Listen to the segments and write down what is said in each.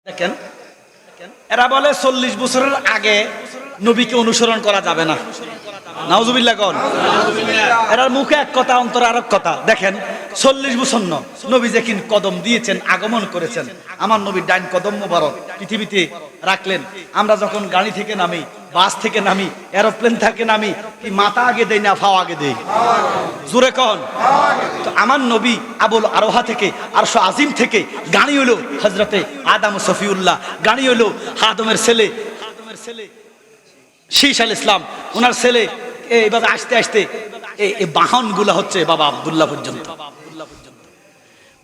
দেখেন, এরা বলে 40 বছরের আগে নবীকে অনুসরণ করা যাবে না। নাউজুবিল্লাহ কোন। এরার মুখে এক কথা, অন্তরে আরেক কথা। দেখেন, 40 বছর নবী যেদিন কদম দিয়েছেন, আগমন করেছেন, আমার নবীর ডাইন কদম মোবারক পৃথিবীতে রাখলেন। আমরা যখন গাড়ি থেকে নামি, বাস থেকে নামি, এরোপ্লেন থেকে নামি, কি মাথা আগে দেই না ফাও আগে দেই? জোরে কোন। তো আমার নবী আবুল আরোহা থেকে, আরশ আজিম থেকে গাড়ি হলো হযরতে আদম সফিউল্লাহ, গাড়ি হলো আদমের ছেলে শীশ আল ইসলাম, ওনার ছেলে। এইভাবে আসতে আসতে এই বাহনগুলা হচ্ছে বাবা আব্দুল্লাহ পর্যন্ত।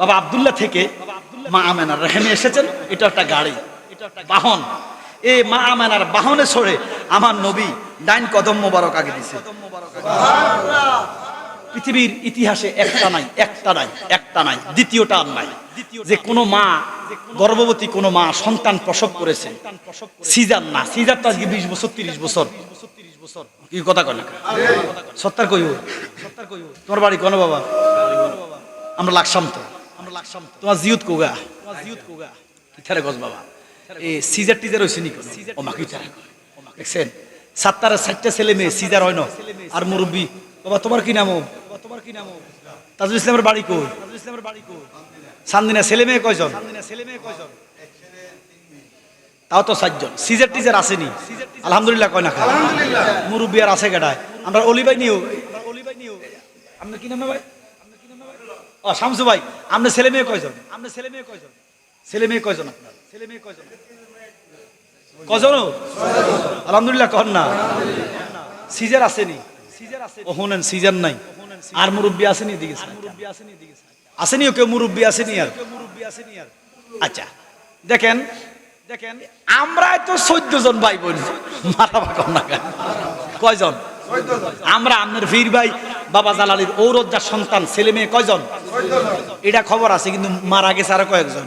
বাবা আব্দুল্লাহ থেকে মা আমেনার রেহেমে এসেছেন। এটা একটা গাড়ি, এটা একটা বাহন। এই মা আমেনার বাহনে চড়ে আমার নবী ডাইন কদম মোবারক আগে দিছে। পৃথিবীর ইতিহাসে একটা নাই, দ্বিতীয়টা আর নাই, যে কোনো মা, গর্ভবতী কোনো মা সন্তান প্রসব করেছে, সিজার না, সিজার তো আজকে 20 বছর 30 বছর কি কথা কয় না সত্তার কইও। তোমার বাড়ি কোন বাবা? আমরা লাগসাম তো, তোমার জিউত কোগা কিথারে গজ বাবা। এই সিজার টিজার হইছে নি কোন ও মা কিথারে কয় দেখছেন? 7টা ছেলে মেয়ে সিজার হয় না। আর মুরব্বি বাবা তোমার কি নাম? তাজুল ইসলামের বাড়ি কই? সান্দিনা ছেলে মেয়ে কয়জন? তাও তো 7 জন। সিজার টিজার আসেনি আলহামদুলিল্লাহ কয় না খায়। মুরব্বি আর আছে কেডায়? আমরা অলি ভাই নিও। আপনার কি নাম ভাই? ও শামসু ভাই। আপনার ছেলে মেয়ে কয়জন? ছেলে মেয়ে কয়জন আপনার? কজন? আলহামদুলিল্লাহ কন না। সিজার আসেনি? ও শুনেন, সিজার নাই। আর মুরব্বি আসেনি এদিকে? আসেনি ও কেউ? মুরব্বি আসেনি আর? আচ্ছা দেখেন, আমরা তো 14 জন ভাই বোন। মারাবা কম না কয়জন? আমরা আপনার ফির ভাই বাবা জালালির ঔরজ্জার সন্তান, ছেলে মেয়ে কয়জন? এটা খবর আছে, কিন্তু মারা গেছে আরো কয়েকজন।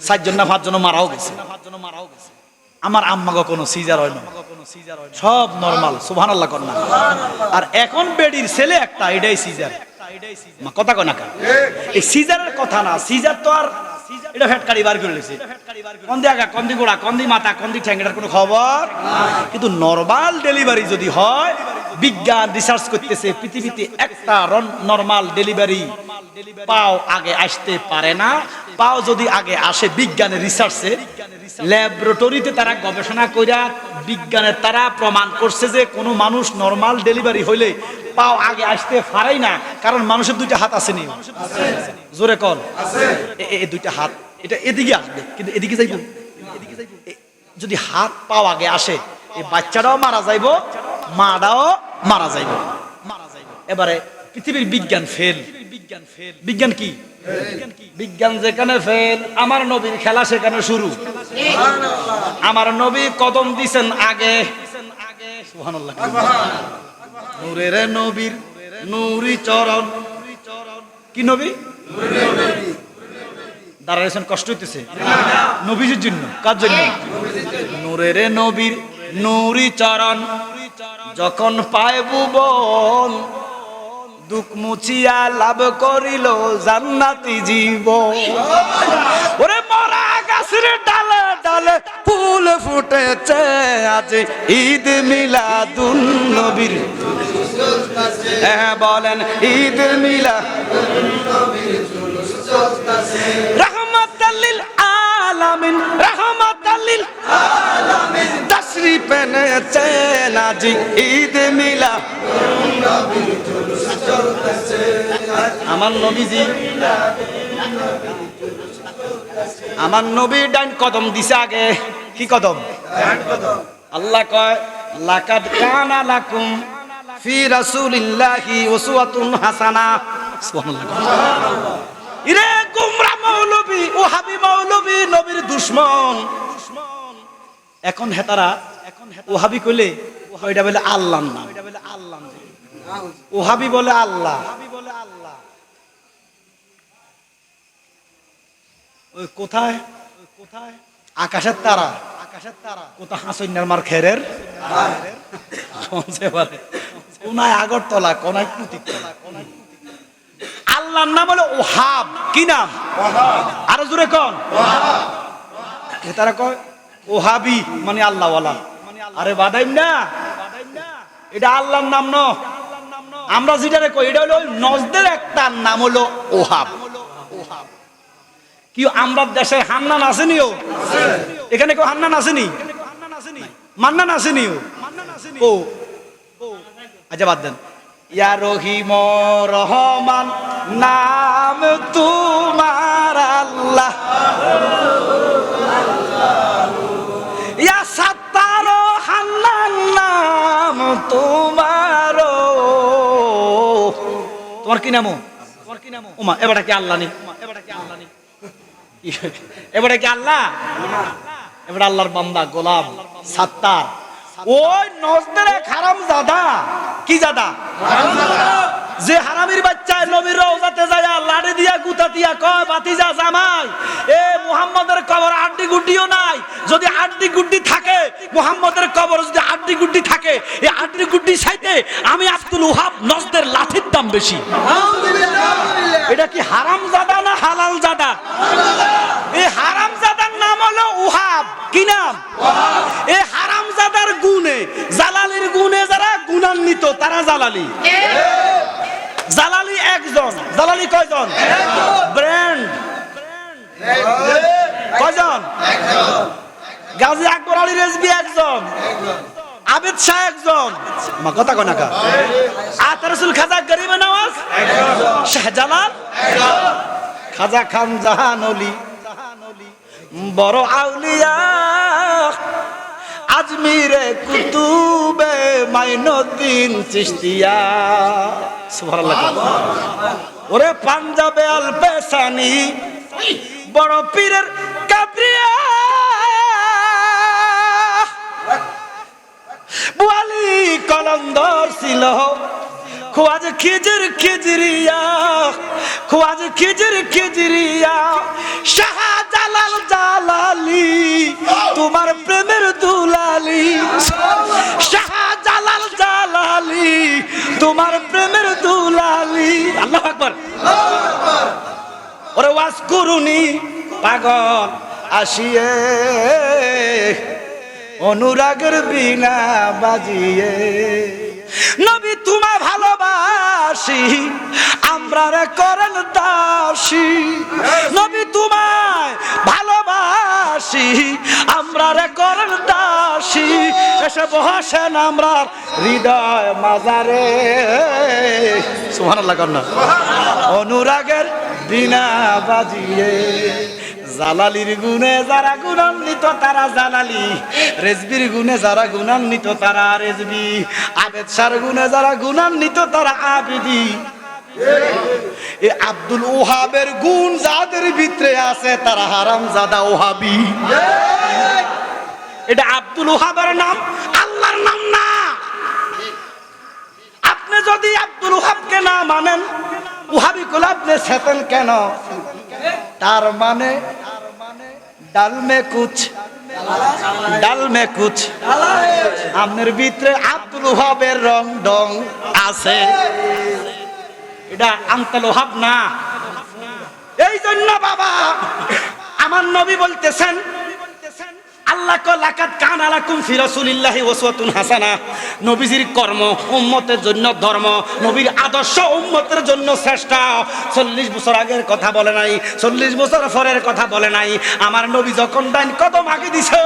4 জন না 5 জন মারাও গেছে। আমার আম্মাকে কোনো সিজার হয় না, সব নরমাল। সুবহানাল্লাহ কর না। আর এখন বেডির ছেলে একটা, এটাই সিজার। কথা কয় না। এই সিজারের কথা না, সিজার তো আর এটা ফ্যাটকারি বার করে লেছে। কন্দি আগা, কন্দি গোড়া, কন্দি মাথা, কন্দি ঠ্যাং, এটার কোনো খবর। কিন্তু নরমাল ডেলিভারি যদি হয়, বিজ্ঞান রিসার্চ করতেছে পৃথিবীতে একটা নরমাল ডেলিভারি পাও আগে আসতে পারে না। পাও যদি আগে আসে বিজ্ঞানের রিসার্চে, ল্যাবরেটরিতে তারা গবেষণা কইরা বিজ্ঞানের তারা প্রমাণ করছে যে কোনো মানুষ নরমাল ডেলিভারি হইলে পাও আগে আসতে পারেই না। কারণ মানুষের 2টা হাত আসেনি। জোরে কল। এই 2টা হাত এটা এদিকে আসবে, কিন্তু এদিকে যাইব। যদি হাত পাও আগে আসে, এই বাচ্চাটাও মারা যাইব, মাটাও মারা যাইব। এবারে পৃথিবীর বিজ্ঞান ফেল। বিজ্ঞান কি? বিজ্ঞান যেখানে ফেল, আমার নবীর খেলা সেখানে শুরু। আমার নবী কদম দিছেন আগে। সুবহানাল্লাহ। নূরের নবীর নূরি চরণ। কি নবী? দাঁড়াইছেন, কষ্ট হইতেছে নবীজির জন্য। কার জন্য? নূরের নবীর নূরি চরণ যখন পায় ভুবন, দুঃখ মুছিয়া লাভ করিল জান্নাতি জীবন। ওরে মরা গাছের ডালে ডালে ফুল ফুটেছে, আজ ঈদ মিলাদুন নবীর। হ্যাঁ বলেন, ঈদ মিলাদুন নবীর। রাহমাতাল লিল আলামিন, রাহমাতাল লিল আলামিন তাশরীফ এনেছেন, আজ ঈদ মিলাদুন নবীর। আমার নবীজি, আমার নবী ডান কদম দিছে আগে। কি কদম? আল্লাহ কয়, লাকাদ কানা লাকুম ফি রাসূলিল্লাহি উসওয়াতুন হাসানা। সুবহানাল্লাহ। ইরে গোমরা মৌলবী, ওহাবী মৌলবী, নবীর দুশমন। এখন হেতারা ওহাবী কইলে ওইটা বলে আল্লাহর নাম, ওহাবী বলে আল্লাহ। ওই কোথায় আকাশের তারা, কোথা হাসইনার মার খেরের কোনায় আগরতলা, কোনায় কুটিকতলা। আল্লাহর নাম হলো ওহাব। কি নাম? আরো জোরে কোন? তারা কয় ওহাবি মানে আল্লাহওয়ালা। আরে বাদাইম না, এটা আল্লাহর নাম ন। আমরা যেটা কই এটা হলো নজদের একটা নাম হলো ওহাব। কি আমরা দেশে হান্নান আসেনিও? এখানে কেউ হান্নান আসেনি? মান্নান আসেনি? ও আচ্ছা বাদ দেন। ইয়া রহিম রহমান নাম তোমার আল্লাহ, ইয়া সাত্তার হান্নান নাম তোমার। তোমার কি নাম? ওমা এবারে কি আল্লাহ নি? এবারে কি আল্লাহ? এবারে আল্লাহর বান্দা গোলাম সাত্তার। ওই নজদের এক হারামজাদা, কি জাদা? যে হারামির বাচ্চা নবীর রওজাতে যায় লাড়ি দিয়া গুতা দিয়া কয় বাতিজা জামাই এ মুহাম্মদের কবর আড্ডি গুড্ডিও নাই, যদি আড্ডি গুড্ডি থাকে মুহাম্মদের কবর যদি আড্ডি গুড্ডি থাকে এই আড্ডি গুড্ডি চাইতে আমি আব্দুল ওহাব নজদের লাঠির দাম বেশি। এটা কি হারামজাদা না হালাল জাদা? এই হারামজাদার নাম হলো ওহাব। কি নাম? এই হারামজাদার গুণে জালালির গুণে যারা গুণান্বিত তারা জালালি। জালালি একজন। জালালি কয়জন? ব্র্যান্ড কয়জন? গাজী আকবর আলী রেজবি একজন, আবেদ শাহ একজন, মা কথা কয় না কা? আতা রাসূল খাজা গরিবে নওয়াজ শাহজালাল, খাজা খান জাহান ওলি বড় আউলিয়া, আজমিরে কুতুবে মাইনুদ্দিন চিশতিয়া। সুবহানাল্লাহ। ওরে পাঞ্জাবে আল পেশানি বড় পীরের কাদরিয়া, বুয়ালি কলন্দর ছিল খোয়াজ খিজির খিজরিয়া, খোয়াজ খিজির খিজরিয়া, শাহজালাল জালালি তোমার প্রেমের দুলালি, শাহজালাল জালালি তোমার প্রেমের দুলালি। আল্লাহু আকবার। ওরে ওয়াজ করুনি পাগল আসিয়ে অনুরাগের বিনা বাজিয়ে, নবী তোমায় ভালোবাসি আমরা রে করেন দাসী, নবী তোমায় ভালোবাসি আমরা রে করেন দাসী, এসে বসেন আমরা হৃদয় মাজারে। সুবহানাল্লাহ কন্যা। অনুরাগের বিনা বাজিয়ে, জালালির গুণে যারা গুণান্বিত তারা জালালি, রেজবির গুণে যারা গুণান্বিত তারা রেজবি, আবেদ শাহর গুণে যারা গুণান্বিত তারা আবেদি। এই আব্দুল ওহাবের গুণ যাদের ভিতরে আছে তারা হারামজাদা ওহাবি। এটা আব্দুল ওহাবের নাম, আল্লাহর নাম না। আপনি যদি আব্দুল ওহাবকে না মানেন ওহাবি গুলো আপনি সেতেন কেন? তার মানে ডাল মে কুছ ডাল মে কুছ, আপনার ভিতরে আব্দুল ওহাবের রং ডং আছে, এটা আনতাল ওহাব না। এই জন্য বাবা আমার নবী বলতেছেন আল্লাহ কো লাকাদ কানা লাকুম ফি রাসূলিল্লাহি উসওয়াতুন হাসানা। নবীজির কর্ম উম্মতের জন্য ধর্ম, নবীর আদর্শ উম্মতের জন্য শ্রেষ্ঠ। 40 বছর আগের কথা বলে নাই, 40 বছর পরের কথা বলে নাই। আমার নবী যখন ডাইন কদম আগে দিছে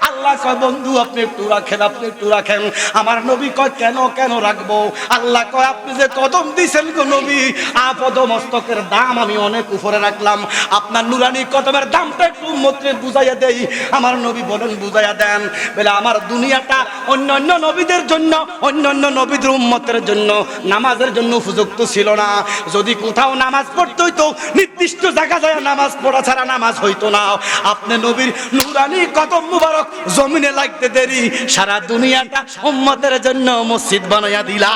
আল্লাহ কয় বন্ধু আপনি একটু রাখেন, আপনি একটু রাখেন। আমার নবী কয় কেন কেন রাখবো? আল্লাহ কয় আপনি যে কদম দিছেন গো নবী, আপদ মস্তকের দাম আমি অনেক উপরে রাখলাম, আপনার নুরানি কদমের দামটা একটু উম্মতকে বুঝাইয়া দেই। আমার নবী বলেন বুঝাইয়া দেন। বলে আমার দুনিয়াটা অন্যান্য নবীদের জন্য, অন্যান্য নবীদের উম্মতের জন্য নামাজের জন্য উপযুক্ত ছিল না। যদি কোথাও নামাজ পড়তে হইতো নির্দিষ্ট জায়গা যায় নামাজ পড়া ছাড়া নামাজ হইতো না। আপনি নবীর নুরানি কদম মুবারক জমিনে লাগতে দেরি, সারা দুনিয়াটা উম্মতের জন্য মসজিদ বানাইয়া দিলা।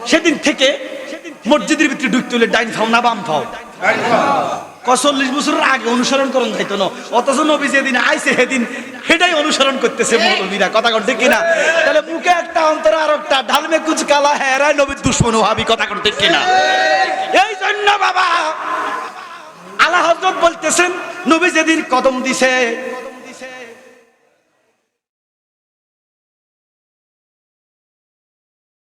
সেদিন থেকে মসজিদের ভিতরে ঢুকতে হলে ডাইন ফাও না বাম ফাও? 40 বছরের আগে অনুসরণ করুন যাইতো না, অথচ নবী যেদিন আইছে সেদিন সেটাই অনুসরণ করতেছে মৌলবীরা। কথা করতে কিনা? তাহলে মুখে একটা অন্তরে আর একটা ঢালমে কুচ কালা হেরাই নবীর দুশ্মন ওহাবি। কথা করতে কিনা? এই জন্য বাবা আলা হযরত বলতেছেন নবী যেদিন কদম দিছে